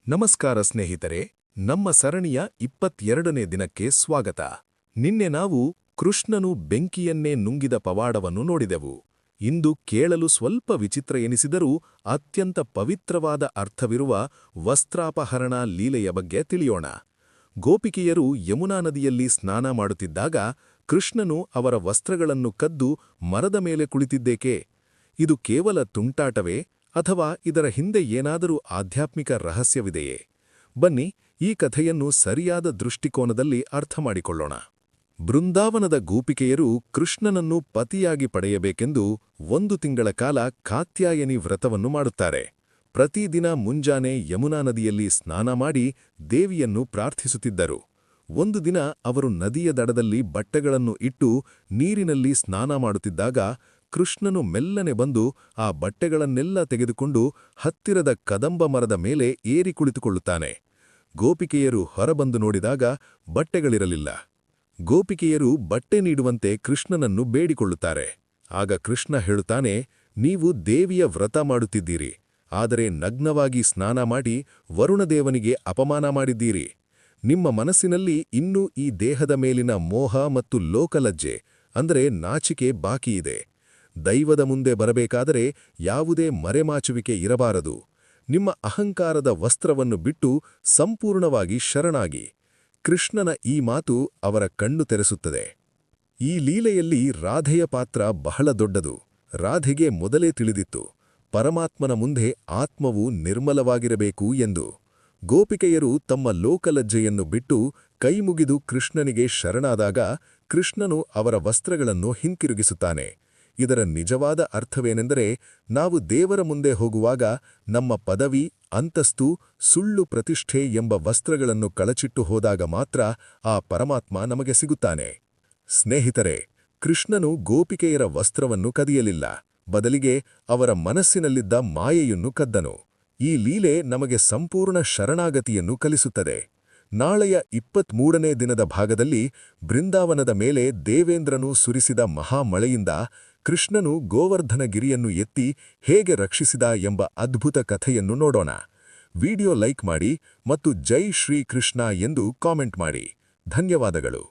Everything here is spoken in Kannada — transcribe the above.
ನಮಸ್ಕಾರ ಸ್ನೇಹಿತರೆ, ನಮ್ಮ ಸರಣಿಯ 22ನೇ ದಿನಕ್ಕೆ ಸ್ವಾಗತ. ನಿನ್ನೆ ನಾವು ಕೃಷ್ಣನು ಬೆಂಕಿಯನ್ನೇ ನುಂಗಿದ ಪವಾಡವನ್ನು ನೋಡಿದೆವು. ಇಂದು ಕೇಳಲು ಸ್ವಲ್ಪ ವಿಚಿತ್ರ ಎನಿಸಿದರೂ ಅತ್ಯಂತ ಪವಿತ್ರವಾದ ಅರ್ಥವಿರುವ ವಸ್ತ್ರಾಪಹರಣ ಲೀಲೆಯ ಬಗ್ಗೆ ತಿಳಿಯೋಣ. ಗೋಪಿಕೆಯರು ಯಮುನಾ ನದಿಯಲ್ಲಿ ಸ್ನಾನ ಮಾಡುತ್ತಿದ್ದಾಗ ಕೃಷ್ಣನು ಅವರ ವಸ್ತ್ರಗಳನ್ನು ಕದ್ದು ಮರದ ಮೇಲೆ ಕುಳಿತಿದ್ದೇಕೆ? ಇದು ಕೇವಲ ತುಂಟಾಟವೇ ಅಥವಾ ಇದರ ಹಿಂದೆ ಏನಾದರೂ ಆಧ್ಯಾತ್ಮಿಕ ರಹಸ್ಯವಿದೆಯೇ? ಬನ್ನಿ, ಈ ಕಥೆಯನ್ನು ಸರಿಯಾದ ದೃಷ್ಟಿಕೋನದಲ್ಲಿ ಅರ್ಥಮಾಡಿಕೊಳ್ಳೋಣ. ಬೃಂದಾವನದ ಗೋಪಿಕೆಯರು ಕೃಷ್ಣನನ್ನು ಪತಿಯಾಗಿ ಪಡೆಯಬೇಕೆಂದು 1 ತಿಂಗಳ ಕಾಲ ಕಾತ್ಯಾಯನಿ ವ್ರತವನ್ನು ಮಾಡುತ್ತಾರೆ. ಪ್ರತಿದಿನ ಮುಂಜಾನೆ ಯಮುನಾ ನದಿಯಲ್ಲಿ ಸ್ನಾನ ಮಾಡಿ ದೇವಿಯನ್ನು ಪ್ರಾರ್ಥಿಸುತ್ತಿದ್ದರು. ಒಂದು ದಿನ ಅವರು ನದಿಯ ದಡದಲ್ಲಿ ಬಟ್ಟೆಗಳನ್ನು ಇಟ್ಟು ನೀರಿನಲ್ಲಿ ಸ್ನಾನ ಮಾಡುತ್ತಿದ್ದಾಗ ಕೃಷ್ಣನು ಮೆಲ್ಲನೆ ಬಂದು ಆ ಬಟ್ಟೆಗಳನ್ನೆಲ್ಲ ತೆಗೆದುಕೊಂಡು ಹತ್ತಿರದ ಕದಂಬ ಮರದ ಮೇಲೆ ಏರಿ ಕುಳಿತುಕೊಳ್ಳುತ್ತಾನೆ. ಗೋಪಿಕೆಯರು ಹೊರಬಂದು ನೋಡಿದಾಗ ಬಟ್ಟೆಗಳಿರಲಿಲ್ಲ. ಗೋಪಿಕೆಯರು ಬಟ್ಟೆ ನೀಡುವಂತೆ ಕೃಷ್ಣನನ್ನು ಬೇಡಿಕೊಳ್ಳುತ್ತಾರೆ. ಆಗ ಕೃಷ್ಣ ಹೇಳುತ್ತಾನೆ, ನೀವು ದೇವಿಯ ವ್ರತ ಮಾಡುತ್ತಿದ್ದೀರಿ, ಆದರೆ ನಗ್ನವಾಗಿ ಸ್ನಾನ ಮಾಡಿ ವರುಣದೇವನಿಗೆ ಅಪಮಾನ ಮಾಡಿದ್ದೀರಿ. ನಿಮ್ಮ ಮನಸ್ಸಿನಲ್ಲಿ ಇನ್ನೂ ಈ ದೇಹದ ಮೇಲಿನ ಮೋಹ ಮತ್ತು ಲೋಕಲಜ್ಜೆ ಅಂದರೆ ನಾಚಿಕೆ ಬಾಕಿಯಿದೆ. ದೈವದ ಮುಂದೆ ಬರಬೇಕಾದರೆ ಯಾವುದೇ ಮರೆಮಾಚುವಿಕೆ ಇರಬಾರದು. ನಿಮ್ಮ ಅಹಂಕಾರದ ವಸ್ತ್ರವನ್ನು ಬಿಟ್ಟು ಸಂಪೂರ್ಣವಾಗಿ ಶರಣಾಗಿ. ಕೃಷ್ಣನ ಈ ಮಾತು ಅವರ ಕಣ್ಣು ತೆರೆಸುತ್ತದೆ. ಈ ಲೀಲೆಯಲ್ಲಿ ರಾಧೆಯ ಪಾತ್ರ ಬಹಳ ದೊಡ್ಡದು. ರಾಧೆಗೆ ಮೊದಲೇ ತಿಳಿದಿತ್ತು, ಪರಮಾತ್ಮನ ಮುಂದೆ ಆತ್ಮವು ನಿರ್ಮಲವಾಗಿರಬೇಕು ಎಂದು. ಗೋಪಿಕೆಯರು ತಮ್ಮ ಲೋಕಲಜ್ಜೆಯನ್ನು ಬಿಟ್ಟು ಕೈಮುಗಿದು ಕೃಷ್ಣನಿಗೆ ಶರಣಾದಾಗ ಕೃಷ್ಣನು ಅವರ ವಸ್ತ್ರಗಳನ್ನು ಹಿಂತಿರುಗಿಸುತ್ತಾನೆ. ಇದರ ನಿಜವಾದ ಅರ್ಥವೇನೆಂದರೆ, ನಾವು ದೇವರ ಮುಂದೆ ಹೋಗುವಾಗ ನಮ್ಮ ಪದವಿ, ಅಂತಸ್ತು, ಸುಳ್ಳು ಪ್ರತಿಷ್ಠೆ ಎಂಬ ವಸ್ತ್ರಗಳನ್ನು ಕಳಚಿಟ್ಟು ಹೋದಾಗ ಮಾತ್ರ ಆ ಪರಮಾತ್ಮ ನಮಗೆ ಸಿಗುತ್ತಾನೆ. ಸ್ನೇಹಿತರೆ, ಕೃಷ್ಣನು ಗೋಪಿಕೆಯರ ವಸ್ತ್ರವನ್ನು ಕದಿಯಲಿಲ್ಲ, ಬದಲಿಗೆ ಅವರ ಮನಸ್ಸಿನಲ್ಲಿದ್ದ ಮಾಯೆಯನ್ನು ಕದ್ದನು. ಈ ಲೀಲೆ ನಮಗೆ ಸಂಪೂರ್ಣ ಶರಣಾಗತಿಯನ್ನು ಕಲಿಸುತ್ತದೆ. ನಾಳೆಯ 23ನೇ ದಿನದ ಭಾಗದಲ್ಲಿ ಬೃಂದಾವನದ ಮೇಲೆ ದೇವೇಂದ್ರನು ಸುರಿಸಿದ ಮಹಾಮಳೆಯಿಂದ ಕೃಷ್ಣನು ಗೋವರ್ಧನಗಿರಿಯನ್ನು ಎತ್ತಿ ಹೇಗೆ ರಕ್ಷಿಸಿದ ಎಂಬ ಅದ್ಭುತ ಕಥೆಯನ್ನು ನೋಡೋಣ. ವಿಡಿಯೋ ಲೈಕ್ ಮಾಡಿ ಮತ್ತು ಜೈ ಶ್ರೀ ಕೃಷ್ಣ ಎಂದು ಕಾಮೆಂಟ್ ಮಾಡಿ. ಧನ್ಯವಾದಗಳು.